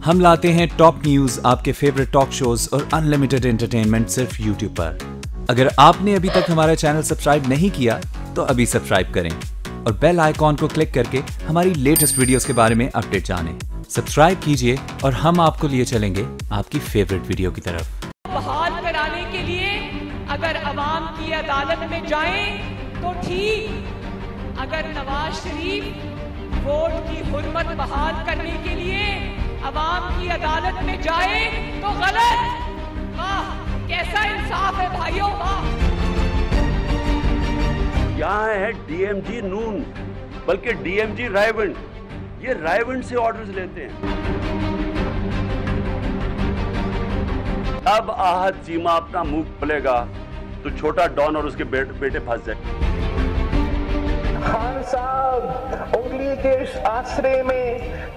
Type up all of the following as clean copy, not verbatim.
हम लाते हैं top news, आपके फेवरेट टॉक शोज और अनलिमिटेड एंटरटेनमेंट सिर्फ यूट्यूब पर। अगर आपने अभी तक हमारा चैनल सब्सक्राइब नहीं किया तो अभी सब्सक्राइब करें और बेल आइकॉन को क्लिक करके हमारी लेटेस्ट वीडियोस के बारे में अपडेट जानें। सब्सक्राइब कीजिए और हम आपको लिए चलेंगे आपकी फेवरेट वीडियो की तरफ। बहाल कराने के लिए अगर अवाम की अदालत में जाएं तो ठीक, अगर नवाज शरीफ वोट की हुर्मत बहाल करने के लिए अवाम की अदालत में जाए तो गलत। वाह, कैसा इंसाफ है भाइयों, वाह। यहाँ है डीएमजी नून, बल्कि डीएमजी रायवंड। ये रायवंड से ऑर्डर्स लेते हैं। अब आहत चीमा अपना मुंह खोलेगा तो छोटा डॉन और उसके बेटे फंस जाए। खान साहब उंगली के आसरे में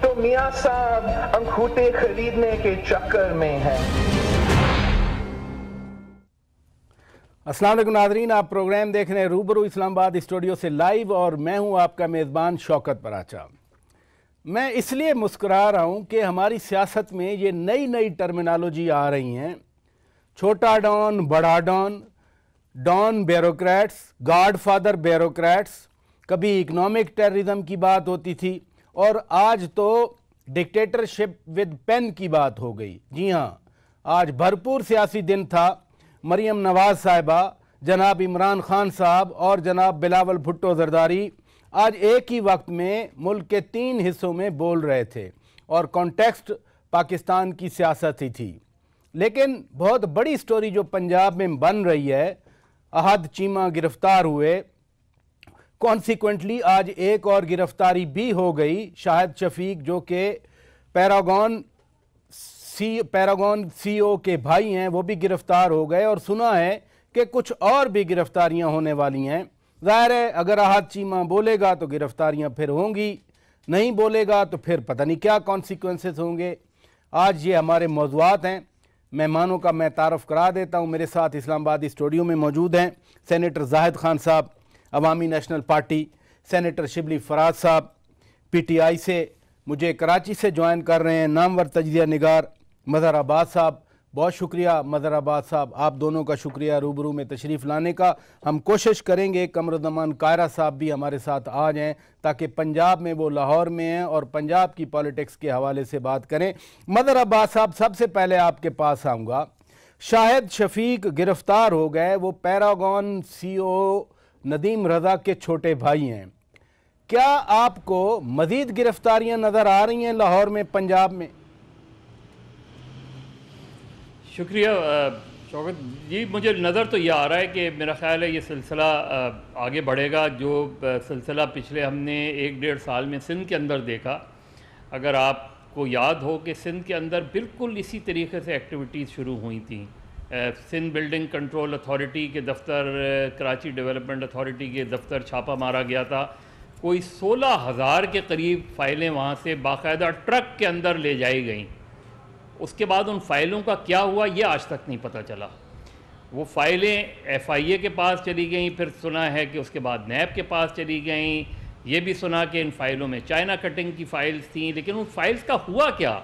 तो मियां साहब अंगूठे खरीदने के चक्कर में हैं। अस्सलाम वालेकुम नाज़रीन, आप प्रोग्राम देख रहे हैं रूबरू इस्लामाबाद स्टूडियो से लाइव और मैं हूं आपका मेज़बान शौकत पराचा। मैं इसलिए मुस्कुरा रहा हूं कि हमारी सियासत में ये नई नई टर्मिनोलॉजी आ रही हैं। छोटा डॉन, बड़ा don, don bureaucrats, godfather bureaucrats, कभी इकोनॉमिक टेररिज्म की बात होती थी और आज तो डिक्टेटरशिप विद पेन की बात हो गई। जी हाँ, आज भरपूर सियासी दिन था। मरियम नवाज साहिबा, जनाब इमरान खान साहब और जनाब बिलावल भुट्टो जरदारी आज एक ही वक्त में मुल्क के 3 हिस्सों में बोल रहे थे और कॉन्टेक्स्ट पाकिस्तान की सियासत ही थी। लेकिन बहुत बड़ी स्टोरी जो पंजाब में बन रही है, अहद चीमा गिरफ्तार हुए, कॉन्सिक्वेंटली आज एक और गिरफ्तारी भी हो गई। शाहिद शफीक जो कि पैरागॉन सीईओ के भाई हैं, वो भी गिरफ्तार हो गए और सुना है कि कुछ और भी गिरफ्तारियां होने वाली हैं। ज़ाहिर है अगर अहद चीमा बोलेगा तो गिरफ्तारियां फिर होंगी, नहीं बोलेगा तो फिर पता नहीं क्या कॉन्सिक्वेंसेस होंगे। आज ये हमारे मौज़ूआत हैं। मेहमानों का मैं तारफ़ करा देता हूँ। मेरे साथ इस्लामाबाद स्टूडियो में मौजूद हैं senator Zahid Khan sahab Awami National Party, senator Shibli Faraz sahab PTI से, मुझे कराची से ज्वाइन कर रहे हैं नामवर तजज़िया निगार मज़हर अब्बास साहब। बहुत शुक्रिया मज़हर अब्बास साहब, आप दोनों का शुक्रिया रूबरू में तशरीफ़ लाने का। हम कोशिश करेंगे कमरुज़्ज़मान कायरा साहब भी हमारे साथ आ जाएँ ताकि पंजाब में वो लाहौर में हैं और पंजाब की पॉलिटिक्स के हवाले से बात करें। मज़हर अब्बास साहब, सबसे पहले आपके पास आऊँगा। शाहिद शफीक गिरफ़्तार हो गए, वो पैरागॉन सीईओ नदीम रज़ा के छोटे भाई हैं। क्या आपको मज़ीद गिरफ्तारियां नज़र आ रही हैं लाहौर में, पंजाब में? शुक्रिया शौकत जी। मुझे नज़र तो यह आ रहा है कि मेरा ख़्याल है ये सिलसिला आगे बढ़ेगा। जो सिलसिला पिछले हमने 1-1.5 साल में सिंध के अंदर देखा, अगर आपको याद हो कि सिंध के अंदर बिल्कुल इसी तरीके से एक्टिविटीज़ शुरू हुई थी। सिंध बिल्डिंग कंट्रोल अथॉरिटी के दफ्तर, कराची डेवलपमेंट अथॉरिटी के दफ्तर छापा मारा गया था। कोई 16,000 के करीब फ़ाइलें वहाँ से बाकायदा ट्रक के अंदर ले जाई गईं। उसके बाद उन फ़ाइलों का क्या हुआ ये आज तक नहीं पता चला। वो फ़ाइलें FIA के पास चली गईं, फिर सुना है कि उसके बाद नैब के पास चली गईं। ये भी सुना कि इन फ़ाइलों में चाइना कटिंग की फ़ाइल्स थीं, लेकिन उन फ़ाइल्स का हुआ क्या,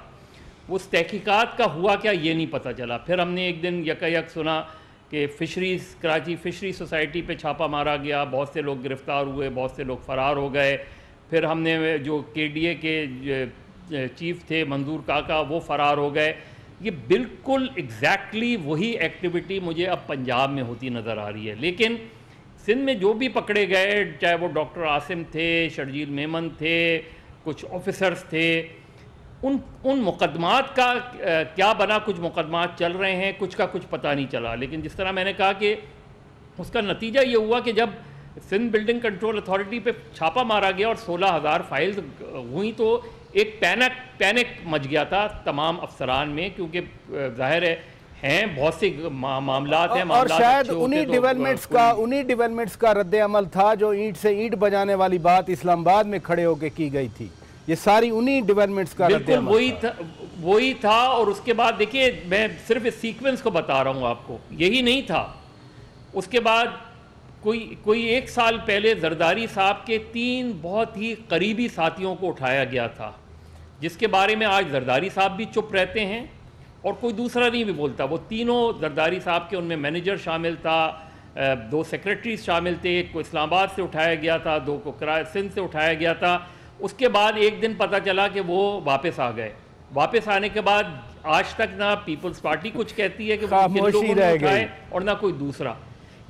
उस तहकीकात का हुआ क्या, ये नहीं पता चला। फिर हमने एक दिन यकायक सुना कि फ़िशरीज़, कराची फ़िशरी सोसाइटी पे छापा मारा गया, बहुत से लोग गिरफ़्तार हुए, बहुत से लोग फ़रार हो गए। फिर हमने जो KDA के चीफ़ थे मंजूर काका, वो फ़रार हो गए। ये बिल्कुल एग्जैक्टली वही एक्टिविटी मुझे अब पंजाब में होती नज़र आ रही है। लेकिन सिंध में जो भी पकड़े गए, चाहे वो डॉक्टर आसिम थे, शर्जील मेमन थे, कुछ ऑफिसर्स थे, उन मुकदमात का क्या बना? कुछ मुकदमात चल रहे हैं, कुछ का कुछ पता नहीं चला। लेकिन जिस तरह मैंने कहा कि उसका नतीजा ये हुआ कि जब सिंध बिल्डिंग कंट्रोल अथॉरिटी पे छापा मारा गया और 16,000 फाइल्स हुई तो एक पैनिक मच गया था तमाम अफसरान में, क्योंकि जाहिर है बहुत से मामलात हैं। और शायद उन्हीं डेवलपमेंट्स का रद्द अमल था जो ईंट से ईंट बजाने वाली बात इस्लामाबाद में खड़े होकर की गई थी। ये सारी उन्हीं डेवलपमेंट्स का रद्द अमल वही था। और उसके बाद देखिए, मैं सिर्फ इस सीक्वेंस को बता रहा हूँ आपको, यही नहीं था। उसके बाद कोई 1 साल पहले जरदारी साहब के 3 बहुत ही करीबी साथियों को उठाया गया था। जिसके बारे में आज जरदारी साहब भी चुप रहते हैं और कोई दूसरा नहीं भी बोलता। वो तीनों जरदारी साहब के, उनमें मैनेजर शामिल था, 2 सेक्रेटरीज शामिल थे, एक को इस्लामाबाद से उठाया गया था, 2 को सिंध से उठाया गया था। उसके बाद एक दिन पता चला कि वो वापस आ गए। वापस आने के बाद आज तक ना पीपल्स पार्टी कुछ कहती है कि वो किन लोगों ने उठाए और ना कोई दूसरा।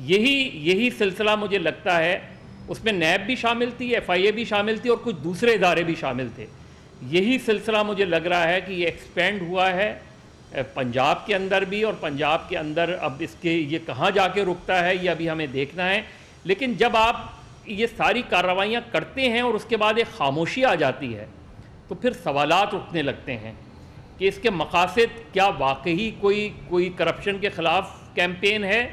यही सिलसिला मुझे लगता है। उसमें नैब भी शामिल थी, FIA भी शामिल थी और कुछ दूसरे इदारे भी शामिल थे। यही सिलसिला मुझे लग रहा है कि ये एक्सपेंड हुआ है पंजाब के अंदर भी, और पंजाब के अंदर अब इसके ये कहाँ जाके रुकता है ये अभी हमें देखना है। लेकिन जब आप ये सारी कार्रवाइयाँ करते हैं और उसके बाद एक खामोशी आ जाती है तो फिर सवालात उठने लगते हैं कि इसके मकासद क्या वाकई कोई करप्शन के ख़िलाफ़ कैंपेन है,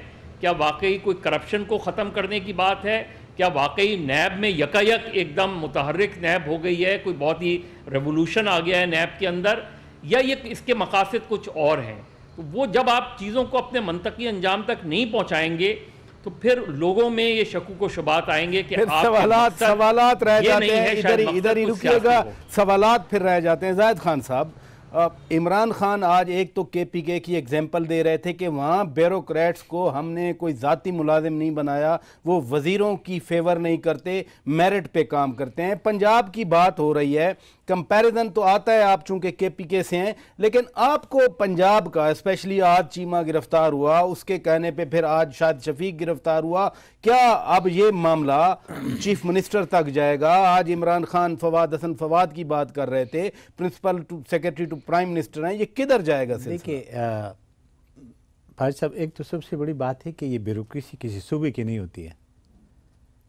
क्या वाकई कोई करप्शन को ख़त्म करने की बात है, क्या वाकई नैब में यकायक एकदम मुतहर्रिक नैब हो गई है, कोई बहुत ही रेवोल्यूशन आ गया है नैब के अंदर, या ये इसके मकासद कुछ और हैं। तो वो जब आप चीज़ों को अपने मंतकी अंजाम तक नहीं पहुँचाएंगे तो फिर लोगों में ये शक्कू को शुबात आएंगे कि सवालात रह जाते हैं। इधर ही रुकिएगा, सवालात फिर रह जाते हैं। जाहिद खान साहब, इमरान खान आज एक तो KPK की एग्जाम्पल दे रहे थे कि वहाँ ब्यूरोक्रेट्स को हमने कोई ज़ाती मुलाजिम नहीं बनाया, वो वज़ीरों की फेवर नहीं करते, मेरिट पे काम करते हैं। पंजाब की बात हो रही है, कंपैरिजन तो आता है, आप चूंकि KPK से हैं, लेकिन आपको पंजाब का स्पेशली आज चीमा गिरफ्तार हुआ, उसके कहने पे फिर आज शाहिद शफीक गिरफ्तार हुआ, क्या अब ये मामला चीफ मिनिस्टर तक जाएगा? आज इमरान खान फवाद हसन फवाद की बात कर रहे थे, principal to secretary to prime minister हैं, ये किधर जाएगा? देखिए भाई साहब, एक तो सबसे बड़ी बात है कि ये ब्यूरोक्रेसी किसी सूबे की नहीं होती है।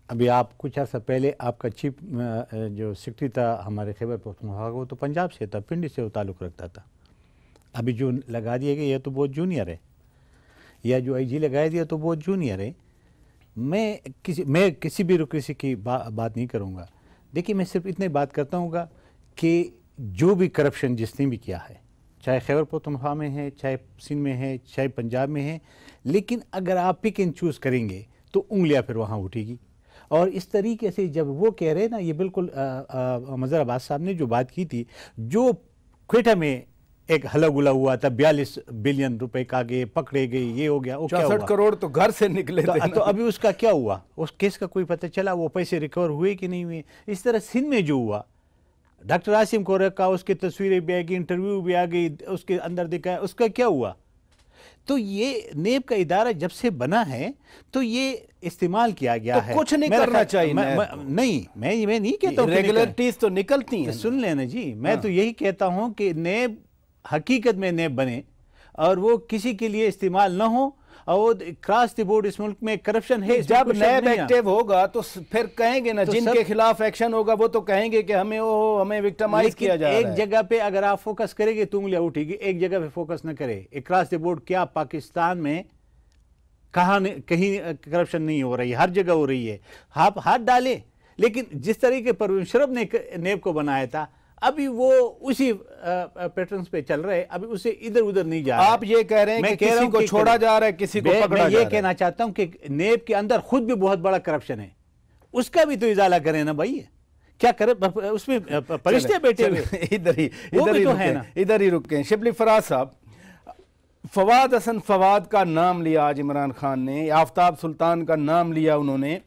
अभी आप कुछ अर्सा पहले आपका चीफ जो सेक्रेटरी था हमारे खैबर पख्तूनख्वा, वो तो पंजाब से था, पिंडी से वो ताल्लुक़ रखता था। अभी जो लगा दिया गया तो बहुत जूनियर है, या जो IG लगाया दिया तो बहुत जूनियर है। मैं किसी ब्यूरोक्रेसी की बात नहीं करूँगा। देखिए, मैं सिर्फ इतनी बात करता हूँ कि जो भी करप्शन जिसने भी किया है, चाहे खैबर पख्तूनख्वा में है, चाहे सिंध में है, चाहे पंजाब में है, लेकिन अगर आप पिक एंड चूज़ करेंगे तो उंगलियां फिर वहाँ उठेगी। और इस तरीके से जब वो कह रहे हैं ना, ये बिल्कुल मज़हर अब्बास साहब ने जो बात की थी, जो क्वेटा में एक हला गुला हुआ था, 42 बिलियन रुपए का गए, पकड़े गए, ये हो गया, 64 करोड़ तो घर से निकले थे। तो अभी उसका क्या हुआ? उस केस का कोई पता चला? वो पैसे रिकवर हुए कि नहीं हुए? इस तरह सिंध में जो हुआ, डॉक्टर आसिम को रखा, उसकी तस्वीरें भी आ गई, इंटरव्यू भी आ गई, उसके अंदर दिखाया, उसका क्या हुआ? तो ये नेब का इदारा जब से बना है तो ये इस्तेमाल किया गया है। कुछ नहीं करना चाहिए। नहीं, मैं नहीं कहता हूँ, रेगुलरिटीज तो निकलती हैं। सुन लेना जी, मैं तो यही कहता हूँ कि नेब हकीकत में नेब बने और वो किसी के लिए इस्तेमाल ना हो, और क्रॉस द बोर्ड इस मुल्क में करप्शन है। जब नैब एक्टिव होगा तो फिर कहेंगे ना, तो जिनके खिलाफ एक्शन होगा वो तो कहेंगे कि हमें विक्टिमाइज किया जा रहा है। एक जगह पे अगर आप फोकस करेंगे तो उंगलियां उठेगी, एक जगह पे फोकस न करे। क्रॉस द बोर्ड क्या पाकिस्तान में कहीं करप्शन नहीं हो रही, हर जगह हो रही है। आप हाथ डालें, लेकिन जिस तरीके पर शरब ने नेब को बनाया था, अभी वो उसी पैटर्न पे चल रहे, अभी उसे इधर उधर नहीं जा रहा। आप ये कह रहे हैं कि किसी को छोड़ा जा रहा है, किसी को पकड़ा जा रहा है। मैं ये कहना चाहता हूं कि नेब के अंदर खुद भी बहुत बड़ा करप्शन है, उसका भी तो इजाला करें ना भाई। क्या करे उसमें फरिश्ते बैठे हुए, इधर ही रुके। शिबली फराज साहब, फवाद हसन फवाद का नाम लिया आज इमरान खान ने, आफ्ताब सुल्तान का नाम लिया उन्होंने,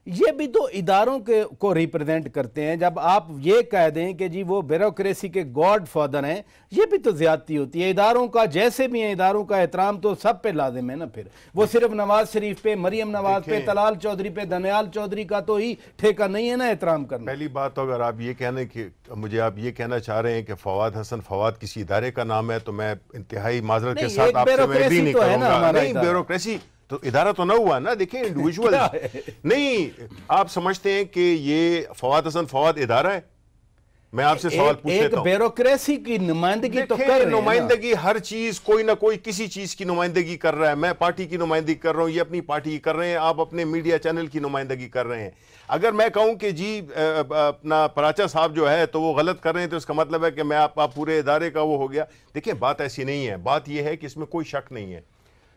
ये भी तो इदारों को रिप्रेजेंट करते हैं। जब आप ये कह दें कि जी वो ब्यूरोक्रेसी के गॉड फादर हैं, ये भी तो ज्यादती होती है। इदारों का जैसे भी है, इदारों का एहतराम तो सब पे लाजिम है ना। फिर वो सिर्फ नवाज शरीफ पे, मरियम नवाज पे, तलाल चौधरी पे, दनियाल चौधरी का तो ही ठेका नहीं है ना एहतराम करना। पहली बात तो अगर आप ये कहना चाह रहे हैं कि फवाद हसन फवाद किसी इदारे का नाम है, तो मैं इंतहाई माजरत के साथ आपसे मैं एग्री नहीं करूंगा। नहीं, ब्यूरोक्रेसी तो इदारा तो ना हुआ ना। देखिए, इंडिविजुअल नहीं, आप समझते हैं कि ये फवाद हसन फवाद इदारा है? मैं आपसे सवाल पूछ लेता हूं। ब्यूरोक्रेसी की नुमाइंदगी तो कर रहे हैं, नुमाइंदगी हर चीज, कोई ना कोई किसी चीज की नुमाइंदगी कर रहा है। मैं पार्टी की नुमाइंदगी कर रहा हूं, ये अपनी पार्टी की कर रहे हैं, आप अपने मीडिया चैनल की नुमाइंदगी कर रहे हैं। अगर मैं कहूं कि जी अपना पराचा साहब जो है तो वो गलत कर रहे हैं, तो इसका मतलब है कि मैं आप पूरे इदारे का वो हो गया। देखिए, बात ऐसी नहीं है। बात यह है कि इसमें कोई शक नहीं है।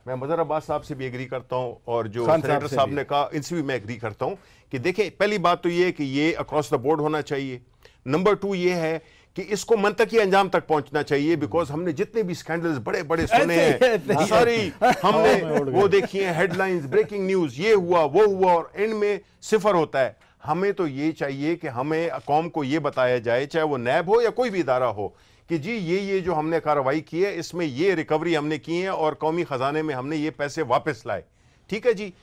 मैं मज़हर अब्बास साहब से भी एग्री करता हूं, और जो सेनेटर साहब ने कहा इनसे भी मैं एग्री करता हूं कि देखिए, पहली बात तो ये है कि ये अक्रॉस द बोर्ड होना चाहिए। नंबर 2 ये है कि इसको मंतकी अंजाम तक पहुंचना चाहिए, बिकॉज हमने जितने भी स्कैंडल्स बड़े बड़े सुने हैं सारी हमने वो देखी है, हेडलाइंस, ब्रेकिंग न्यूज, ये हुआ वो हुआ, और एंड में सिफर होता है। हमें तो ये चाहिए कि हमें कौम को ये बताया जाए, चाहे वो नैब हो या कोई भी इदारा हो, कि जी ये जो हमने कार्रवाई की है इसमें ये रिकवरी हमने की है और कौमी खजाने में हमने ये पैसे वापस लाए। ठीक है जी,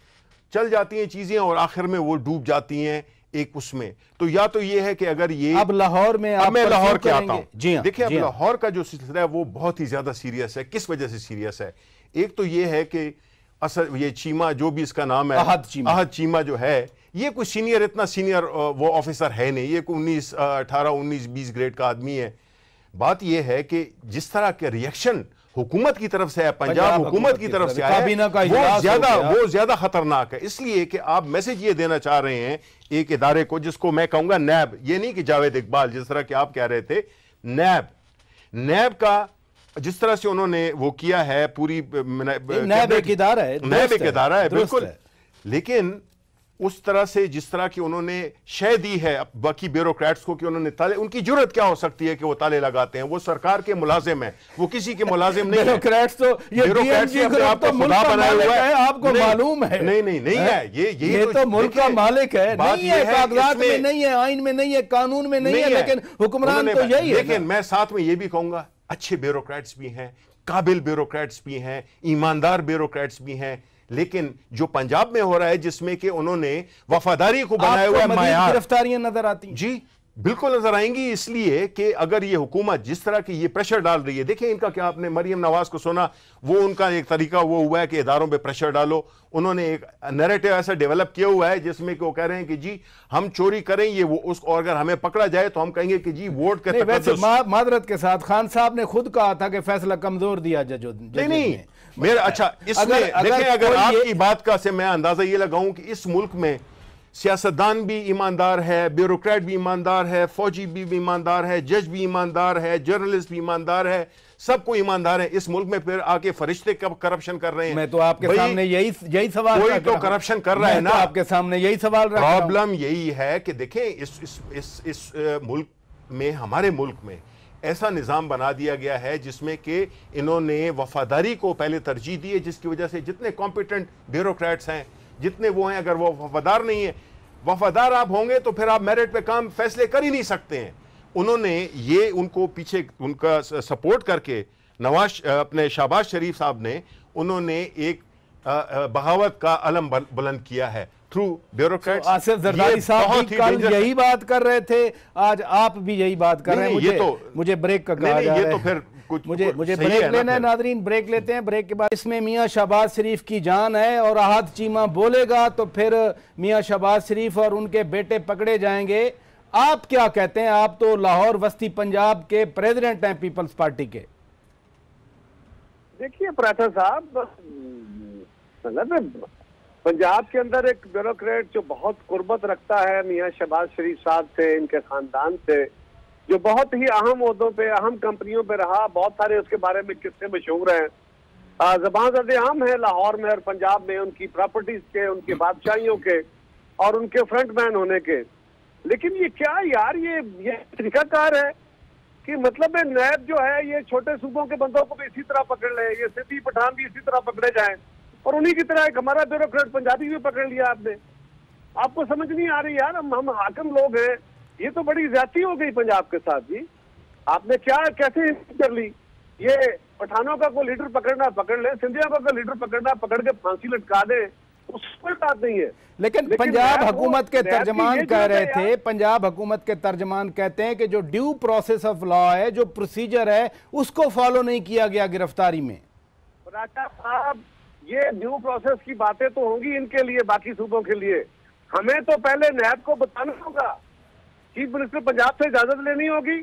चल जाती हैं चीजें और आखिर में वो डूब जाती हैं एक उसमें। तो या तो ये है कि अगर ये अब लाहौर में अब मैं लाहौर के आता हूं, जी हाँ, देखिए अब लाहौर का जो सिलसिला है वो बहुत ही ज्यादा सीरियस है। किस वजह से सीरियस है? एक तो ये है कि असल ये चीमा जो भी इसका नाम है, अहद चीमा जो है, ये कोई सीनियर, इतना सीनियर वो ऑफिसर है नहीं, ये कोई 18 19 20 ग्रेड का आदमी है। बात ये है कि जिस तरह के रिएक्शन हुकूमत की तरफ से है, पंजाब हुकूमत की तरफ से आया है, वो ज्यादा खतरनाक है। इसलिए कि आप मैसेज ये देना चाह रहे हैं एक इदारे को जिसको मैं कहूंगा नैब, ये नहीं कि जावेद इकबाल जिस तरह के आप कह रहे थे, नैब का जिस तरह से उन्होंने वो किया है, पूरी नैब एक इदारा है बिल्कुल, लेकिन उस तरह से जिस तरह की उन्होंने शय दी है बाकी ब्यूरोक्रेट्स को कि उन्होंने ताले, उनकी जरूरत क्या हो सकती है कि वो ताले लगाते हैं? वो सरकार के मुलाजिम है, वो किसी के मुलाजिम नहीं है। ब्यूरोक्रेट्स तो आपको खुदा बनाया हुआ है, आपको मालूम है? नहीं है, ये तो मुल्क का मालिक है, नहीं है, कागजात में नहीं है, आइन में नहीं है, कानून में नहीं है, लेकिन हुक्मरान तो यही है। लेकिन मैं साथ में ये भी कहूंगा अच्छे ब्यूरोक्रेट्स भी हैं, काबिल ब्यूरोक्रेट्स भी हैं, ईमानदार ब्यूरोक्रेट्स भी हैं, लेकिन जो पंजाब में हो रहा है जिसमें कि उन्होंने वफादारी को बनाया हुआ है, गिरफ्तारियां नजर आती हैं जी, बिल्कुल नजर आएंगी। इसलिए कि अगर ये हुकूमत जिस तरह की ये प्रेशर डाल रही है, देखिए इनका क्या, आपने मरियम नवाज को सुना, वो उनका एक तरीका वो हुआ है कि इदारों पे प्रेशर डालो। उन्होंने एक नैरेटिव ऐसा डेवलप किया हुआ है जिसमें कि वो कह रहे हैं कि जी हम चोरी करें ये वो उसको, और अगर हमें पकड़ा जाए तो हम कहेंगे कि जी वोट के मादरत के साथ खान साहब ने खुद कहा था कि फैसला कमजोर दिया जजों नहीं मेरा। अच्छा, इसमें देखें अगर आपकी बात का से मैं अंदाजा ये लगाऊं कि इस मुल्क में सियासतदान भी ईमानदार है, ब्यूरोक्रेट भी ईमानदार है, फौजी भी ईमानदार है, जज भी ईमानदार है, जर्नलिस्ट भी ईमानदार है, सबको ईमानदार है। इस मुल्क में फिर आके फरिश्ते कब करप्शन कर रहे हैं? मैं तो आपके सामने यही सवाल, कोई तो करप्शन कर रहा है ना, आपके सामने यही सवाल रख रहा हूं। प्रॉब्लम यही है कि देखें इस मुल्क में, हमारे मुल्क में ऐसा निज़ाम बना दिया गया है जिसमें कि इन्होंने वफादारी को पहले तरजीह दी है, जिसकी वजह से जितने कॉम्पिटेंट ब्यूरोक्रेट्स हैं, जितने वो हैं, अगर वो वफादार नहीं है, वफादार आप होंगे तो फिर आप मेरिट पे काम फैसले कर ही नहीं सकते हैं। उन्होंने ये उनको पीछे उनका सपोर्ट करके अपने शहबाज शरीफ साहब ने उन्होंने एक बगावत का अलम बुलंद किया है थ्रू ब्यूरोक्रेट्स। आसिफ जरदारी साहब भी कल यही बात कर रहे थे, आज आप भी यही बात कर रहे हैं। मुझे ब्रेक का कहा जा रहा है, तो फिर मुझे ब्रेक लेना है। नादरीन ब्रेक लेते हैं, ब्रेक के बाद इसमें मियां शहबाज शरीफ की जान है और अहद चीमा बोलेगा तो फिर मियां शहबाज शरीफ और उनके बेटे पकड़े जाएंगे। आप क्या कहते हैं? आप तो लाहौर वस्ती पंजाब के प्रेसिडेंट हैं पीपल्स पार्टी के। देखिए पराठा साहब, पंजाब के अंदर एक ब्यूरोक्रेट जो बहुत कुर्बत रखता है मियां शहबाज शरीफ साहब से, इनके खानदान से, जो बहुत ही अहम ओहदों पे, अहम कंपनियों पे रहा, बहुत सारे उसके बारे में किस्से मशहूर हैं, ज़बान ज़द-ए-आम है लाहौर में और पंजाब में उनकी प्रॉपर्टीज के, उनकी बादशाहियों के और उनके फ्रंटमैन होने के। लेकिन ये क्या यार, ये तरीकाकार है कि मतलब नैब जो है ये छोटे सूबों के बंदों को भी इसी तरह पकड़ ले, ये सिद्दी पठान भी इसी तरह पकड़े जाएं, और उन्हीं की तरह एक हमारा ब्यूरोक्रेट पंजाबी भी पकड़ लिया आपने। आपको समझ नहीं आ रही यार, हम हाकिम लोग हैं, ये तो बड़ी ज्यादती हो गई पंजाब के साथ जी। आपने क्या कैसे कर ली? ये पठानों का कोई लीडर पकड़ना पकड़ ले, सिंधिया का कोई लीडर पकड़ना पकड़ के फांसी लटका दे, उसको बात नहीं है। लेकिन पंजाब हुकूमत के तर्जमान कह रहे थे, पंजाब हुकूमत के तर्जमान कहते हैं कि जो ड्यू प्रोसेस ऑफ लॉ है, जो प्रोसीजर है, उसको फॉलो नहीं किया गया गिरफ्तारी में। राजा साहब, ये ड्यू प्रोसेस की बातें तो होंगी इनके लिए, बाकी सूबों के लिए। हमें तो पहले नैब को बताना होगा, चीफ मिनिस्टर पंजाब से इजाजत लेनी होगी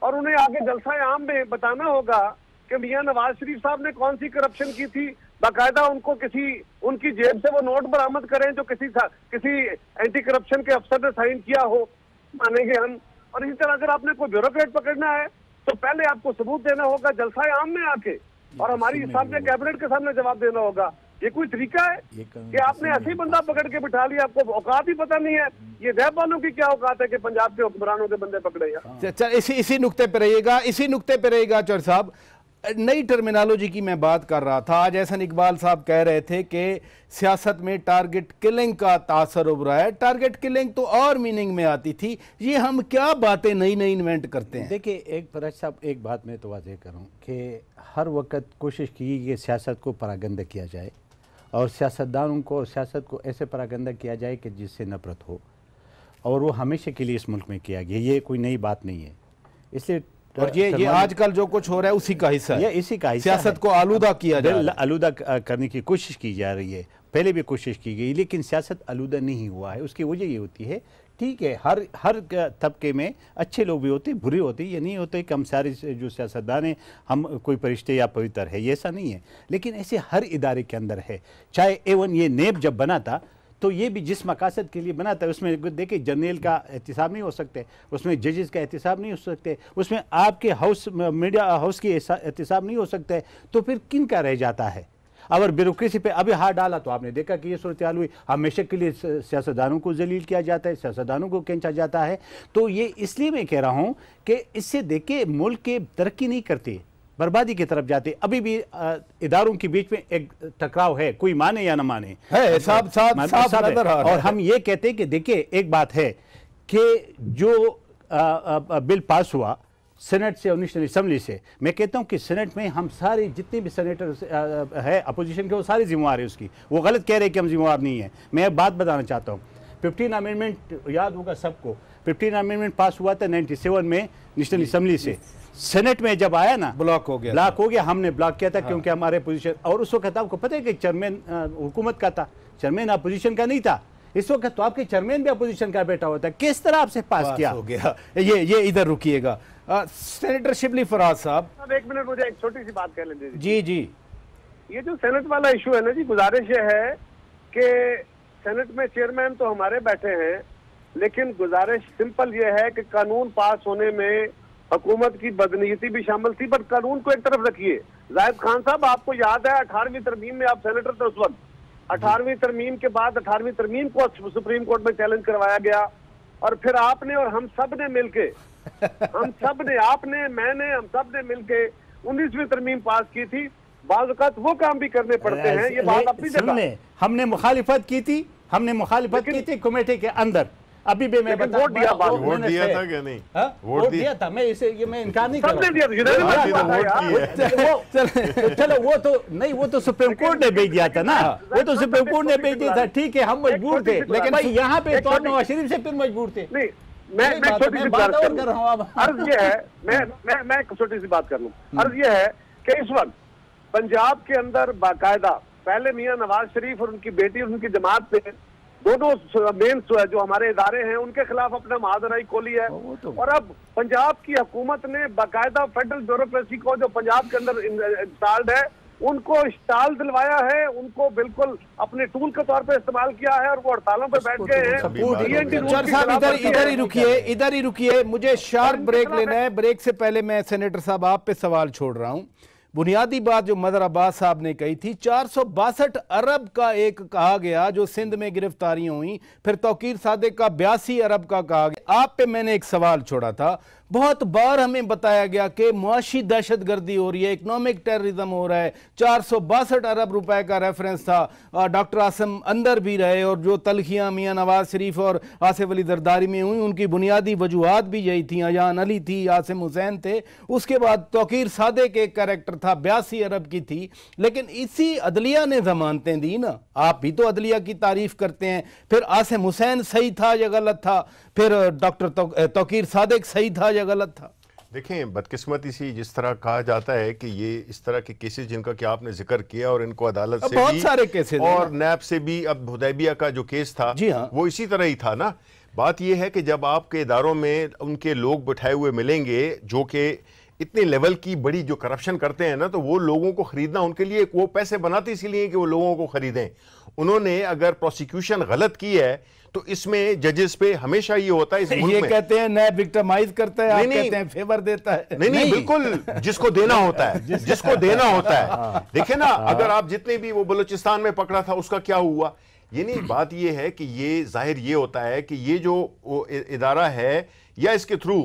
और उन्हें आगे जलसा आम में बताना होगा कि मियां नवाज शरीफ साहब ने कौन सी करप्शन की थी। बाकायदा उनको उनकी जेब से वो नोट बरामद करें जो किसी एंटी करप्शन के अफसर ने साइन किया हो, मानेंगे हम। और इसी तरह अगर आपने कोई ब्यूरोक्रेट पकड़ना है तो पहले आपको सबूत देना होगा जलसा आम में आके, और हमारी सामने कैबिनेट के सामने जवाब देना होगा ये कोई तरीका है कि आपने ऐसे ही बंदा पकड़ के बिठा लिया, आपको औकात ही पता नहीं है? ये नैब वालों की क्या औकात है कि पंजाब के हुक्मरानों के बंदे पकड़े यार? इसी नुक्ते पे रहिएगा, इसी नुक्ते पे रहिएगा चौर साहब। नई टर्मिनोलॉजी की मैं बात कर रहा था। आज एहसन इकबाल साहब कह रहे थे कि सियासत में टारगेट किलिंग का तासर उभरा है। टारगेट किलिंग तो और मीनिंग में आती थी, ये हम क्या बातें नई नई इन्वेंट करते हैं? देखिए एक फराज साहब, एक बात मैं तो वाज़ेह करूं कि हर वक्त कोशिश की कि सियासत को परागंदा किया जाए और सियासतदानों को सियासत को ऐसे परागंदा किया जाए कि जिससे नफरत हो, और वो हमेशा के लिए इस मुल्क में किया गया, ये कोई नई बात नहीं है। इसलिए और ये आजकल जो कुछ हो रहा है उसी का हिस्सा है, इसी का हिस्सा सियासत को आलूदा किया जा रहा है, आलूदा करने की कोशिश की जा रही है। पहले भी कोशिश की गई लेकिन सियासत आलूदा नहीं हुआ है। उसकी वजह ये होती है, ठीक है, हर तबके में अच्छे लोग भी होते, बुरे होते, ये नहीं होते कि हम सारे जो सियासतदान हैं हम कोई परिश्ते या पवित्र है, ये ऐसा नहीं है। लेकिन ऐसे हर इदारे के अंदर है। चाहे एवन ये नेब जब बना था तो ये भी जिस मकासद के लिए बना था, उसमें देखिए जनरल का एहतिसाब नहीं हो सकते, उसमें जजेस का एहतिसाब नहीं हो सकते, उसमें आपके हाउस मीडिया हाउस की एहतिसाब नहीं हो सकते, तो फिर किन का रह जाता है? अगर ब्यूरोक्रेसी पे अभी हाथ डाला तो आपने देखा कि ये सूरत हाल हुई। हमेशा के लिए सियासतदानों को जलील किया जाता है, सियासतदानों को खींचा जाता है। तो ये इसलिए मैं कह रहा हूँ कि इससे देखिए मुल्क के तरक्की नहीं करते, बर्बादी की तरफ जाते। अभी भी इदारों के बीच में एक टकराव है, कोई माने या ना माने है, साफ नजर आ रहा है। और हम ये कहते हैं कि देखिए एक बात है कि जो बिल पास हुआ सेनेट से और नेशनल असम्बली से, मैं कहता हूं कि सेनेट में हम सारे जितने भी सेनेटर है अपोजिशन के, वो सारे जिम्मेवार है उसकी। वो गलत कह रहे हैं कि हम जिम्मेवार नहीं है। मैं एक बात बताना चाहता हूं, 15 अमेंडमेंट याद होगा सबको, 15 अमेंडमेंट पास हुआ था 97 में नेशनल असम्बली से। सेनेट में जब आया ना ब्लॉक हो गया, हमने ब्लॉक किया था क्योंकि हमारे पोजीशन, और उस वक्त आपको पता है कि चेयरमैन हुकूमत का था, चेयरमैन अपोजिशन का नहीं था। इस वक्त तो आपके चेयरमैन भी अपोजिशन का बैठा होता है। किस तरह आपसे पास किया हो गया? ये इधर रुकिएगा सेनेटर शिबली फराज साहब, एक मिनट मुझे एक छोटी सी बात कह लें। जी जी, ये जो सेनेट वाला इशू है ना जी, गुजारिश ये है कि सेनेट में चेयरमैन तो हमारे बैठे हैं, लेकिन गुजारिश सिंपल ये है कि कानून पास होने में हुकूमत की बदनीयती भी शामिल थी, बट कानून को एक तरफ रखिए। जाहिद खान साहब, आपको याद है 18वीं तरमीम में आप सेनेटर थे उस वक्त। 18वीं तरमीम के बाद 18वीं तरमीम को सुप्रीम कोर्ट में चैलेंज करवाया गया, और फिर आपने और हम सब ने मिलके हम सब ने, आपने, मैंने, हम सब ने मिलके 19वीं तरमीम पास की थी। बाज़ औक़ात वो काम भी करने पड़ते हैं, ये बात अपनी जगह। हमने मुखालिफत की थी, कमेटी के अंदर। अभी भी मैं वोट दिया था क्या? नहीं वोट दिया था, मैं इसे ये मैं इनकार नहीं कर रहा। चलो वो तो नहीं, वो तो सुप्रीम कोर्ट ने भेज दिया था ना, वो तो सुप्रीम कोर्ट ने भेज दिया था, ठीक है, हम मजबूर थे, लेकिन यहाँ पे तो नवाज शरीफ से फिर मजबूर थे। नहीं, मैं छोटी सी बात कर रहा हूँ। अर्ज ये है, मैं छोटी सी बात कर लूँ। अर्ज ये है कि इस वक्त पंजाब के अंदर बाकायदा पहले मियां नवाज शरीफ और उनकी बेटी और उनकी जमात पे दोनों मेन जो हमारे इदारे हैं उनके खिलाफ अपना महाजनाई खोली है। और अब पंजाब की हुकूमत ने बाकायदा फेडरल ब्यूरोक्रेसी को जो पंजाब के अंदर इंस्टॉल्ड है उनको इंस्टॉल दिलवाया है, उनको बिल्कुल अपने टूल के तौर पे इस्तेमाल किया है, और वो हड़तालों पे बैठ गए हैं। इधर ही रुकिए, मुझे शार्प ब्रेक लेना है। ब्रेक से पहले मैं सेनेटर साहब आप पे सवाल छोड़ रहा हूं। बुनियादी बात जो मदर अब्बास साहब ने कही थी, 462 अरब का एक कहा गया जो सिंध में गिरफ्तारियां हुई, फिर तौकीर सादिक का 82 अरब का कहा गया। आप पे मैंने एक सवाल छोड़ा था, बहुत बार हमें बताया गया कि मुआशी दहशतगर्दी हो रही है, इकोनॉमिक टेररिज्म हो रहा है। 462 अरब रुपए का रेफरेंस था। डॉक्टर आसिम अंदर भी रहे, और जो तलखियां मियां नवाज शरीफ और आसिफ अली जरदारी में हुई उनकी बुनियादी वजूहात भी यही थी। अजान अली थी, आसिम हुसैन थे, उसके बाद तौकीर सादिक एक कैरेक्टर था, 82 अरब की थी। लेकिन इसी अदलिया ने जमानतें दी ना, आप भी तो अदलिया की तारीफ करते हैं। फिर आसिम हुसैन सही था या गलत था, फिर डॉक्टर तौकीर सादिक सही था या गलत था। देखें, बदकिस्मती सी जिस तरह कहा जाता है कि ये इस तरह के केसेस जिनका कि आपने जिक्र किया, और इनको अदालत से बहुत भी सारे केसेस और नैब से भी, अब हुदैबिया का जो केस था वो इसी तरह ही था ना। बात ये है कि जब आपके इदारों में उनके लोग बिठाए हुए मिलेंगे जो कि इतने लेवल की बड़ी जो करप्शन करते हैं ना, तो वो लोगों को खरीदना उनके लिए, वो पैसे बनाते इसीलिए कि वो लोगों को खरीदें। उन्होंने अगर प्रोसिक्यूशन गलत की है तो इसमें जजेस पे हमेशा ये होता है इस मुल्क ये में। कहते हैं नैब विक्टिमाइज करता है, आप नहीं, कहते हैं फेवर देता है। नहीं, बिल्कुल जिसको देना होता है, जिसको देना होता है। देखिए ना, अगर आप जितने भी वो बलूचिस्तान में पकड़ा था उसका क्या हुआ, ये नहीं, बात ये है कि ये जाहिर ये होता है कि ये जो इदारा है या इसके थ्रू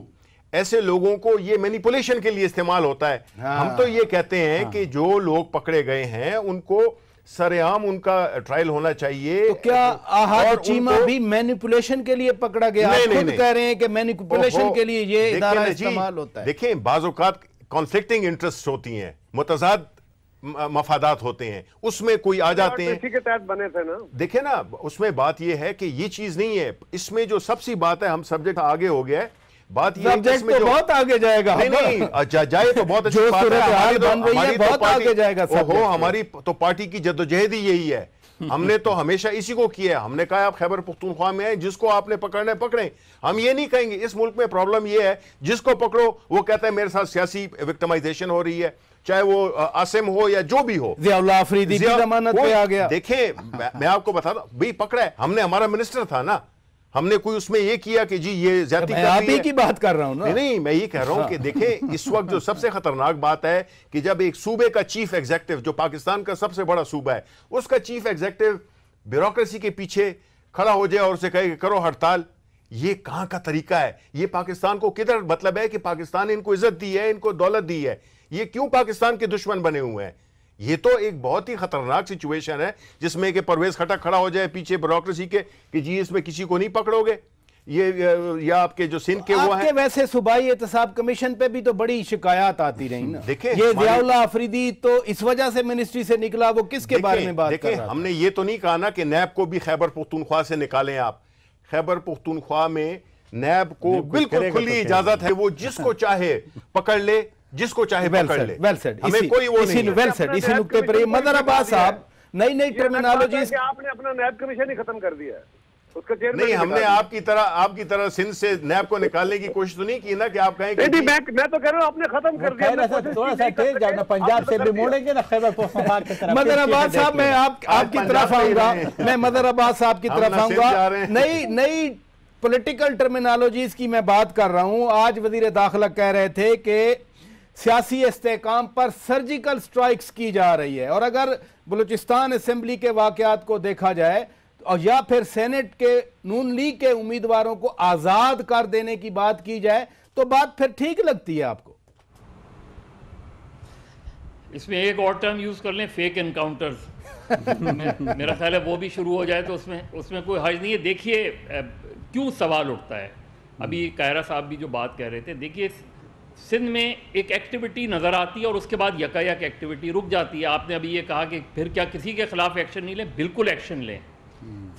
ऐसे लोगों को ये मैनिपुलेशन के लिए इस्तेमाल होता है। हम तो ये कहते हैं कि जो लोग पकड़े गए हैं उनको सरेआम उनका ट्रायल होना चाहिए। तो क्या अहाद चीमा भी मैनिपुलेशन के लिए पकड़ा गया? आप खुद कह रहे हैं कि मैनिपुलेशन के लिए ये इदारा इस्तेमाल होता है। देखें, बाज़ औक़ात कॉन्फ्लिक्टिंग इंटरेस्ट होती हैं, मुतज़ाद मफादात होते हैं, उसमें कोई आ जाते हैं, इसी के तहत बने थे ना। देखे ना, उसमें बात यह है कि ये चीज नहीं है। इसमें जो सबसे बात है, हम सब्जेक्ट आगे हो गया है, बात ये है कि इसमें तो बहुत आगे जाएगा। नहीं जाए तो बहुत अच्छी बात है, हमारी तो पार्टी की जद्दोजहद ही यही है। हमने तो हमेशा इसी को किया है। हमने कहा आप खैबर पख्तूनख्वा में है, जिसको आपने पकड़ना है पकड़े। हम ये नहीं कहेंगे। इस मुल्क में प्रॉब्लम ये है, जिसको पकड़ो वो कहता है मेरे साथ सियासी विक्टिमाइजेशन हो रही है, चाहे वो आसिम हो या जो भी हो। ज़ियाउल्लाह अफरीदी की जमानत पे आ गया। देखें, मैं आपको बता दूं, भाई पकड़ा है हमने, हमारा मिनिस्टर था ना, हमने कोई उसमें ये किया कि जी ये ज्यादती कर आप ही की बात कर रहा हूं ना। नहीं, मैं ये कह रहा हूं कि देखें, इस वक्त जो सबसे खतरनाक बात है कि जब एक सूबे का चीफ एग्जीक्यूटिव, जो पाकिस्तान का सबसे बड़ा सूबा है, उसका चीफ एग्जीक्यूटिव ब्यूरोक्रेसी के पीछे खड़ा हो जाए और उसे कहे कि करो हड़ताल, ये कहां का तरीका है? ये पाकिस्तान को किधर मतलब है कि पाकिस्तान ने इनको इज्जत दी है, इनको दौलत दी है, ये क्यों पाकिस्तान के दुश्मन बने हुए हैं? ये तो एक बहुत ही खतरनाक सिचुएशन है, जिसमें कि परवेज खटक खड़ा हो जाए पीछे ब्यूरोक्रेसी के कि जी इसमें किसी को नहीं पकड़ोगे। ये या आपके जो सिंध के वो हैं, वैसे सूबाई एहतसाब कमीशन पे भी तो बड़ी शिकायत आती रही ना। देखें, ये ज़ियाउल्लाह अफरीदी तो इस वजह से मिनिस्ट्री से निकला, वो किसके बारे में बात कर रहा था? हमने ये तो नहीं कहा ना कि नैब को भी खैबर पख्तूनख्वा से निकालें आप। खैबर पख्तूनख्वा में नैब को बिल्कुल खुली इजाजत है, वो जिसको चाहे पकड़ ले, जिसको चाहे पकड़ ले। हमें कोई वो नहीं है। इसी नुक्ते पर मदर अब्बास साहब नई नई टर्मिनोलॉजी, आपने अपना नैब कमीशन ही खत्म कर दिया है, उसका चेयरमैन नहीं, हमने आपकी तरह सिंध से नैब को निकालने की कोशिश तो नहीं की ना कि आप कहें कि मैं तो कह रहा हूं आपने खत्म कर दिया। थोड़ा सा तेज जाओ, पंजाब से भी मोड़ेंगे ना खैबर पख्तूनख्वा की तरफ। मदर अब्बास साहब, मैं आपकी तरफ आऊंगा, मैं मदर अब्बास साहब की तरफ आऊंगा। नई पॉलिटिकल टर्मिनोलॉजीज की मैं बात कर रहा हूं। आज वजीर दाखिला कह रहे थे कि सियासी इस्तेकाम पर सर्जिकल स्ट्राइक्स की जा रही है, और अगर बलूचिस्तान असेंबली के वाकयात को देखा जाए और या फिर सेनेट के नून लीग के उम्मीदवारों को आजाद कर देने की बात की जाए तो बात फिर ठीक लगती है आपको? इसमें एक और टर्म यूज कर लें, फेक एनकाउंटर्स। मेरा ख्याल है वो भी शुरू हो जाए तो उसमें कोई हर्ज नहीं है। देखिए क्यों सवाल उठता है, अभी कायरा साहब भी जो बात कह रहे थे, देखिए सिंध में एक एक्टिविटी नज़र आती है और उसके बाद यकायक एक्टिविटी रुक जाती है। आपने अभी ये कहा कि फिर क्या किसी के खिलाफ एक्शन नहीं लें? बिल्कुल एक्शन लें।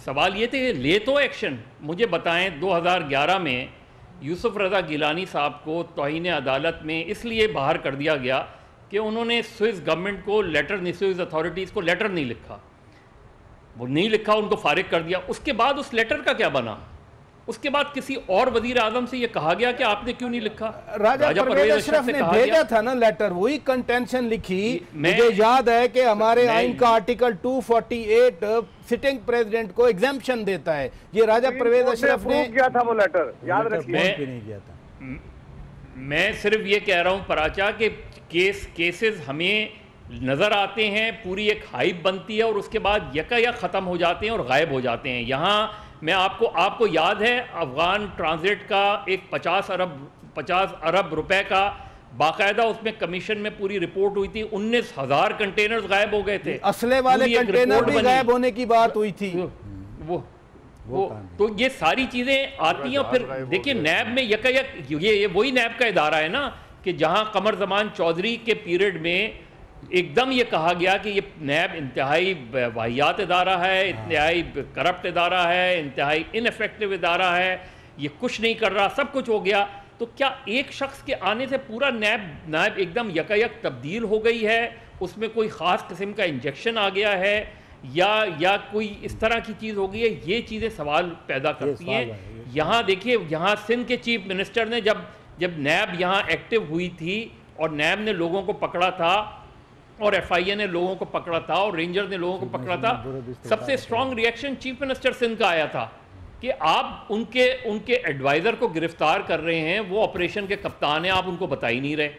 सवाल ये थे, ले तो एक्शन। मुझे बताएं 2011 में यूसुफ रज़ा गिलानी साहब को तौहीन अदालत में इसलिए बाहर कर दिया गया कि उन्होंने स्विस गवर्नमेंट को लेटर नहीं, स्विस अथॉरिटीज़ को लेटर नहीं लिखा, वो नहीं लिखा, उनको फारिग कर दिया। उसके बाद उस लेटर का क्या बना? उसके बाद किसी और वजीर आजम से ये कहा गया कि आपने क्यों नहीं लिखा? राजा परवेज अशरफ ने भेजा था ना लेटर, वही कंटेंशन लिखी। मुझे याद है कि हमारे आइन का आर्टिकल 248 सिटिंग प्रेसिडेंट को एग्जेम्पशन देता है। ये राजा परवेज अशरफ ने किया था वो लेटर, याद रखिए। मैं सिर्फ ये कह रहा हूँ पराचा के केसेस हमें नजर आते हैं, पूरी एक हाइप बनती है और उसके बाद यकायक खत्म हो जाते हैं और गायब हो जाते हैं। यहाँ मैं आपको याद है अफगान ट्रांजिट का एक 50 अरब रुपए का बाकायदा उसमें कमीशन में पूरी रिपोर्ट हुई थी। 19,000 कंटेनर्स गायब हो गए थे, असले वाले कंटेनर भी गायब होने की बात हुई थी। वो तो ये सारी चीजें आती हैं। फिर देखिए नैब में यकायक ये वही नैब का इदारा है ना कि जहां कमर जमान चौधरी के पीरियड में एकदम ये कहा गया कि ये नैब इंतहाई वाहियात इदारा है, इंतहाई करप्ट इदारा है, इंतहाई इनफेक्टिव इदारा है, ये कुछ नहीं कर रहा, सब कुछ हो गया। तो क्या एक शख्स के आने से पूरा नैब एकदम यकायक तब्दील हो गई है? उसमें कोई ख़ास किस्म का इंजेक्शन आ गया है या कोई इस तरह की चीज़ हो गई है? ये चीज़ें सवाल पैदा करती हैं। यहाँ देखिए, यहाँ सिंध के चीफ मिनिस्टर ने जब नैब यहाँ एक्टिव हुई थी और नैब ने लोगों को पकड़ा था और FIA ने लोगों को पकड़ा था और रेंजर ने लोगों को पकड़ा था, सबसे strong reaction chief minister Sindh का आया था कि आप उनके एडवाइज़र को गिरफ्तार कर रहे हैं, वो ऑपरेशन के कप्तान हैं, आप उनको बता ही नहीं रहे।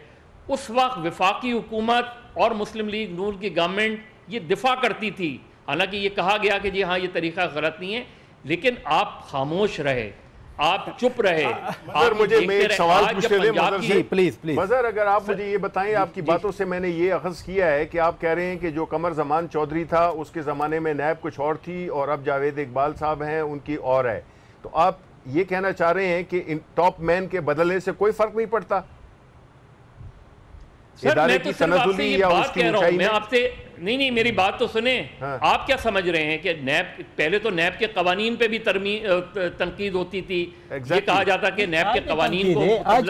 उस वक्त वफाकी हुकूमत और मुस्लिम लीग नून की गवर्नमेंट ये दिफा करती थी, हालांकि ये कहा गया कि जी हाँ ये तरीका गलत नहीं है, लेकिन आप खामोश रहे, आप चुप रहे। मगर मुझे मैं एक सवाल पूछने दें मजहर से, प्लीज प्लीज मजहर, अगर आप मुझे ये बताएं, आपकी बातों से मैंने ये अखज़ किया है कि आप कह रहे हैं कि जो कमर जमान चौधरी था उसके ज़माने में नैब कुछ और थी और अब जावेद इकबाल साहब हैं उनकी और है, तो आप ये कहना चाह रहे हैं कि इन टॉप मैन के बदलने से कोई फर्क नहीं पड़ता इदारे की तनज़ुली या उसकी ऊंचाई में? आपसे नहीं, मेरी बात तो सुने। हाँ। आप क्या समझ रहे हैं कि नैब, पहले तो नैब के कवानीन पे भी तनकीद होती थी, ये कहा जाता कि नैब के कवानीन को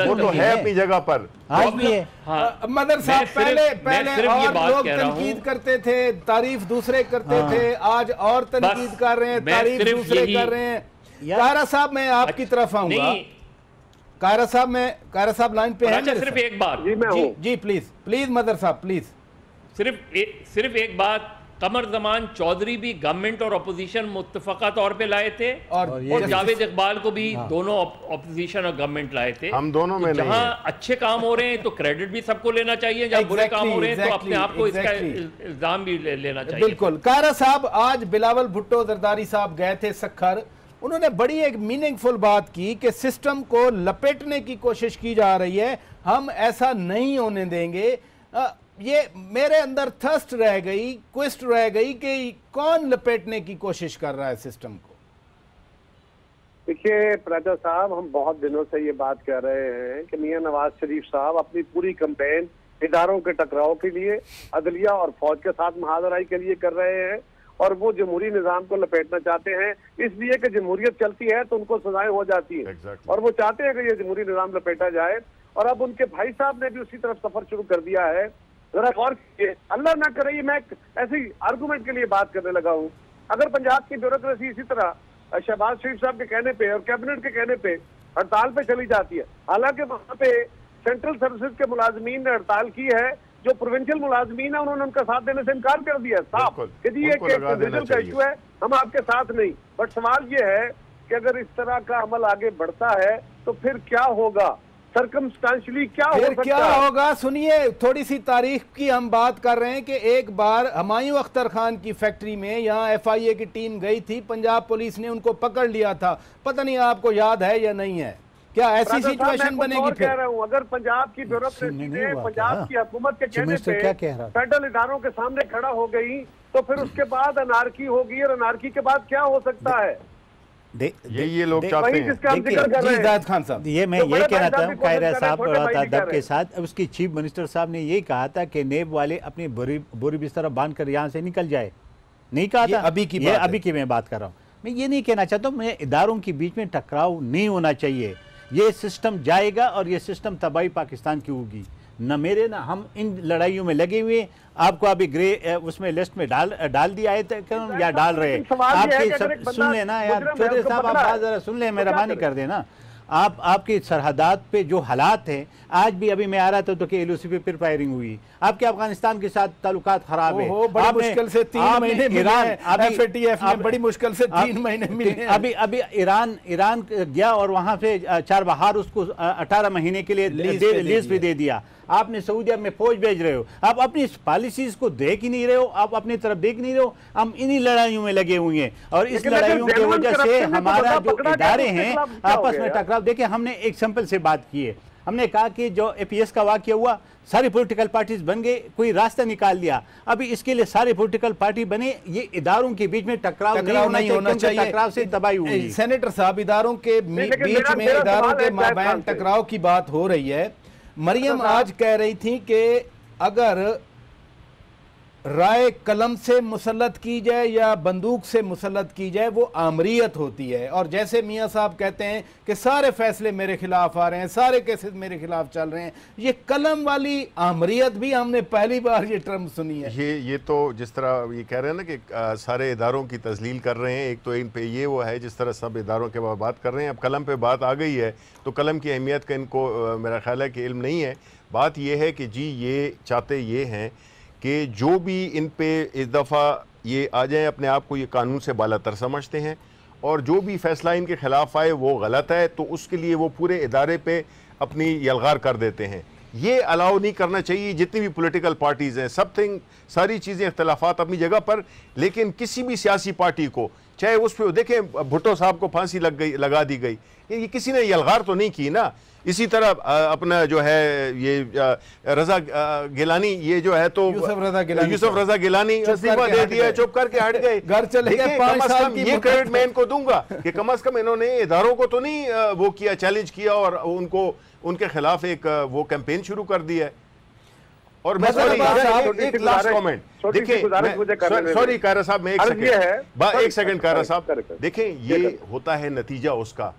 वो तो है अपनी जगह पर, आज भी है। हाँ। मदर साहब पहले और लोग तनकीद करते थे, तारीफ दूसरे करते थे, आज और तनकीद कर रहे हैं, तारीफ दूसरे कर रहे हैं। कायरा साहब मैं आपकी तरफ आऊंगा। कायरा साहब लाइन पे हैं? सिर्फ एक बात जी प्लीज मदर साहब प्लीज, सिर्फ एक बात, कमर जमान चौधरी भी गवर्नमेंट और अपोजिशन मुत्तफका तौर पे लाए थे और जावेद इकबाल को भी दोनों अपोजिशन और गवर्नमेंट लाए थे। हम दोनों में जहां अच्छे काम हो रहे हैं तो क्रेडिट भी सबको लेना चाहिए, जहां बुरे काम हो रहे हैं तो अपने आप को इसका इल्जाम भी लेना चाहिए। बिल्कुल। कायरा साहब, आज बिलावल भुट्टो जरदारी साहब गए थे सखर, उन्होंने बड़ी एक मीनिंगफुल बात की कि सिस्टम को लपेटने की कोशिश की जा रही है, हम ऐसा नहीं होने देंगे। ये मेरे अंदर थर्स्ट रह गई, क्वेस्ट रह गई कि कौन लपेटने की कोशिश कर रहा है सिस्टम को। देखिए प्राचा साहब, हम बहुत दिनों से ये बात कह रहे हैं कि मियां नवाज शरीफ साहब अपनी पूरी कैंपेन इदारों के टकराव के लिए, अदलिया और फौज के साथ महाजराई के लिए कर रहे हैं, और वो जमहूरी निजाम को लपेटना चाहते हैं, इसलिए कि जमहूरियत चलती है तो उनको सजाएं हो जाती है। और वो चाहते हैं कि ये जमहूरी निजाम लपेटा जाए, और अब उनके भाई साहब ने भी उसी तरफ सफर शुरू कर दिया है। जरा गौर कीजिए, अल्लाह ना करे मैं ऐसी आर्गूमेंट के लिए बात करने लगा हूँ, अगर पंजाब की ब्यूरोक्रेसी इसी तरह शहबाज शरीफ साहब के कहने पे और कैबिनेट के कहने पे हड़ताल पे चली जाती है, हालांकि वहाँ पे सेंट्रल सर्विसेज के मुलाजमीन ने हड़ताल की है, जो प्रोविंशियल मुलाजमीन है उन्होंने उनका साथ देने से इनकार कर दिया साफ कि जी ये इंडिविजुअल का इशू है, हम आपके साथ नहीं। बट सवाल ये है कि अगर इस तरह का अमल आगे बढ़ता है तो फिर क्या होगा, सर्कमस्टांशियली क्या हो सकता है? क्या होगा सुनिए, थोड़ी सी तारीख की हम बात कर रहे हैं कि एक बार हुमायूं अख्तर खान की फैक्ट्री में यहाँ FIA की टीम गई थी, पंजाब पुलिस ने उनको पकड़ लिया था, पता नहीं आपको याद है या नहीं है, क्या ऐसी सिचुएशन बनेगी फिर? कह रहा हूं, अगर पंजाब की ब्यूरोक्रेसी ने पंजाब की हुकूमत के कहने पे फेडरल इदारों के सामने खड़ा हो गई तो फिर उसके बाद अनार्की होगी, और अनार्की के बाद क्या हो सकता है? ये लोग चाहते हैं। खान साहब, ये मैं ये कहना चाहता हूँ कायरा साहब अदब के साथ, उसकी चीफ मिनिस्टर साहब ने ये कहा था कि नेब वाले अपनी बोरी बिस्तर बांध कर यहाँ से निकल जाए, नहीं कहा था? अभी की मैं बात कर रहा हूँ। मैं ये नहीं कहना चाहता हूँ, मैं इदारों के बीच में टकराव नहीं होना चाहिए, ये सिस्टम जाएगा और ये सिस्टम तबाही पाकिस्तान की होगी, न मेरे ना हम इन लड़ाइयों में लगे हुए। आपको अभी ग्रे उसमें लिस्ट में डाल दिया है या डाल रहे हैं? आपके सुन लेना यार चौधरी साहब, आप बात जरा सुन ले, मेहरबानी कर देना। आपकी सरहदात पे जो हालात हैं, आज भी अभी मैं आ रहा था तो LOC पे फिर फायरिंग हुई, आपके अफगानिस्तान के साथ ताल्लुकात खराब है, बड़ी मुश्किल से 3 महीने ईरान FATF में बड़ी मुश्किल से 3 महीने मिले। अभी ईरान गया और वहां से चारबहार उसको 18 महीने के लिए लीज पे दे दिया। आपने सऊदी अरब में फौज भेज रहे हो, आप अपनी पॉलिसीज को देख ही नहीं रहे हो, आप अपनी तरफ देख नहीं रहे हो। हम इन्हीं लड़ाइयों में लगे हुए हैं और इस लड़ाइयों की वजह से हमारा जो इदारे हैं आपस में टकराव। देखिए, हमने एक सिंपल से बात की है, हमने कहा कि जो APS का वाकया हुआ, सारी पॉलिटिकल पार्टीज बन गए, कोई रास्ता निकाल लिया। अभी इसके लिए सारे पॉलिटिकल पार्टी बने, ये इदारों के बीच में टकराव नहीं होना चाहिए, टकराव से तबाही हुई। सेनेटर साहब, इदारों के बीच में, इदारों के माबैन टकराव की बात हो रही है। मरियम आज कह रही थी कि अगर राय कलम से मुसल्लत की जाए या बंदूक से मुसल्लत की जाए वो आमरीयत होती है, और जैसे मियाँ साहब कहते हैं कि सारे फैसले मेरे खिलाफ आ रहे हैं, सारे केसेस मेरे खिलाफ चल रहे हैं, ये कलम वाली आमरीयत भी हमने पहली बार ये टर्म सुनी है। ये तो जिस तरह ये कह रहे हैं ना कि सारे इदारों की तजलील कर रहे हैं, एक तो इन पे ये वो है जिस तरह सब इदारों के बाद बात कर रहे हैं। अब कलम पे बात आ गई है तो कलम की अहमियत का इनको मेरा ख्याल है कि इल्म नहीं है। बात ये है कि जी ये चाहते ये हैं कि जो भी इन पे इस दफ़ा ये आ जाएं, अपने आप को ये कानून से बालातर समझते हैं और जो भी फैसला इनके खिलाफ आए वो गलत है, तो उसके लिए वो पूरे इदारे पे अपनी यलगार कर देते हैं। ये अलाउ नहीं करना चाहिए। जितनी भी पॉलिटिकल पार्टीज़ हैं, सारी चीज़ें इख्तलाफात अपनी जगह पर, लेकिन किसी भी सियासी पार्टी को, चाहे उस पर देखें भुट्टो साहब को फांसी लगा दी गई, ये किसी ने यलगार तो नहीं की ना। इसी तरह अपना जो है ये रजा गिलानी, ये जो है तो यूसुफ रजा गिलानी इस्तीफा दे दिया, चुप करके हट गए, घर चले गए। कम अज कम ये क्रेडिट मैं इनको दूंगा कि कम अज कम इन्होंने इदारों को तो नहीं वो किया, चैलेंज किया और उनको उनके खिलाफ एक वो कैंपेन शुरू कर दिया है। और मैं एक लास्ट कमेंट, देखिए सॉरी कायरा साहब, मैं एक सेकंड कायरा साहब, देखें ये होता है नतीजा उसका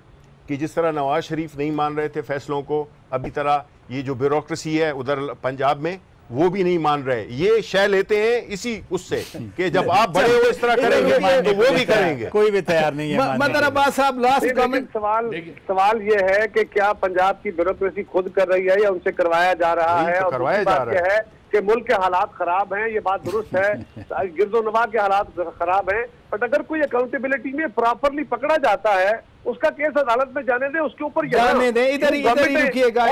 कि जिस तरह नवाज शरीफ नहीं मान रहे थे फैसलों को, अभी तरह ये जो ब्यूरोक्रेसी है उधर पंजाब में वो भी नहीं मान रहे। ये शय लेते हैं इसी उससे कि जब आप बड़े हो इस तरह करेंगे तो वो भी करेंगे, कोई भी तैयार नहीं है। मदर अब्बास साहब लास्ट कमेंट। सवाल ये है कि क्या पंजाब की ब्यूरोक्रेसी खुद कर रही है या उनसे करवाया जा रहा है? और करवाया जा रहा है कि मुल्क के हालात खराब हैं, ये बात दुरुस्त है, गिरदोनवा के हालात खराब हैं, बट अगर कोई अकाउंटेबिलिटी में प्रॉपरली पकड़ा जाता है उसका केस अदालत में जाने दें, उसके ऊपर जाने दें, इधर ही रुकिएगा,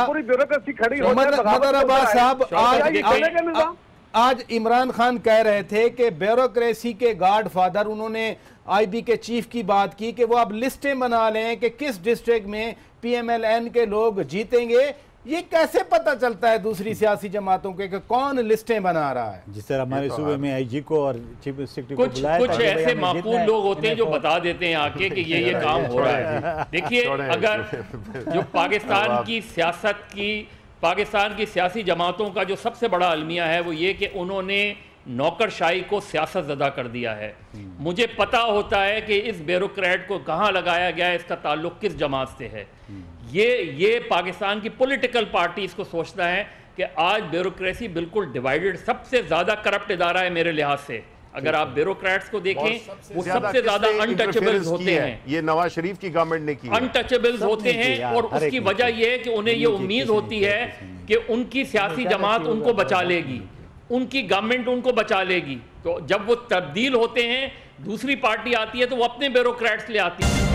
पूरी ब्यूरोक्रेसी खड़ी हो जाए। मदर अब्बास साहब, आज इमरान खान कह रहे थे कि ब्यूरोक्रेसी के गॉडफादर, उन्होंने आईबी के चीफ की बात की कि वो अब लिस्टें बना लें कि किस डिस्ट्रिक्ट में PMLN के लोग जीतेंगे। ये कैसे पता चलता है दूसरी सियासी जमातों के कि कौन लिस्टें बना रहा है? जिस तरह हमारे सूबे में IG को और चीफ सेक्रेटरी को बुलाया, कुछ ऐसे माकूल लोग होते हैं जो बता देते हैं आके कि ये काम हो रहा है। देखिए, अगर जो पाकिस्तान की सियासी जमातों का जो सबसे बड़ा अलमिया है वो ये कि उन्होंने नौकरशाही को सियासत ज़दा कर दिया है। मुझे पता होता है कि इस ब्यूरोक्रेट को कहाँ लगाया गया है, इसका ताल्लुक किस जमात से है। ये पाकिस्तान की पॉलिटिकल पार्टी इसको सोचता है कि आज ब्यूरोक्रेसी बिल्कुल डिवाइडेड, सबसे ज़्यादा करप्ट इदारा है मेरे लिहाज से। अगर आप ब्यूरोक्रेट्स को देखें वो सबसे ज़्यादा अनटचेबल्स होते हैं। ये नवाज शरीफ की गवर्नमेंट ने की, अनटचेबल्स होते हैं, और उसकी वजह यह है कि उन्हें ये उम्मीद होती है कि उनकी सियासी जमात उनको बचा लेगी, उनकी गवर्नमेंट उनको बचा लेगी। तो जब वो तब्दील होते हैं, दूसरी पार्टी आती है तो वो अपने ब्यूरोक्रेट्स ले आती है।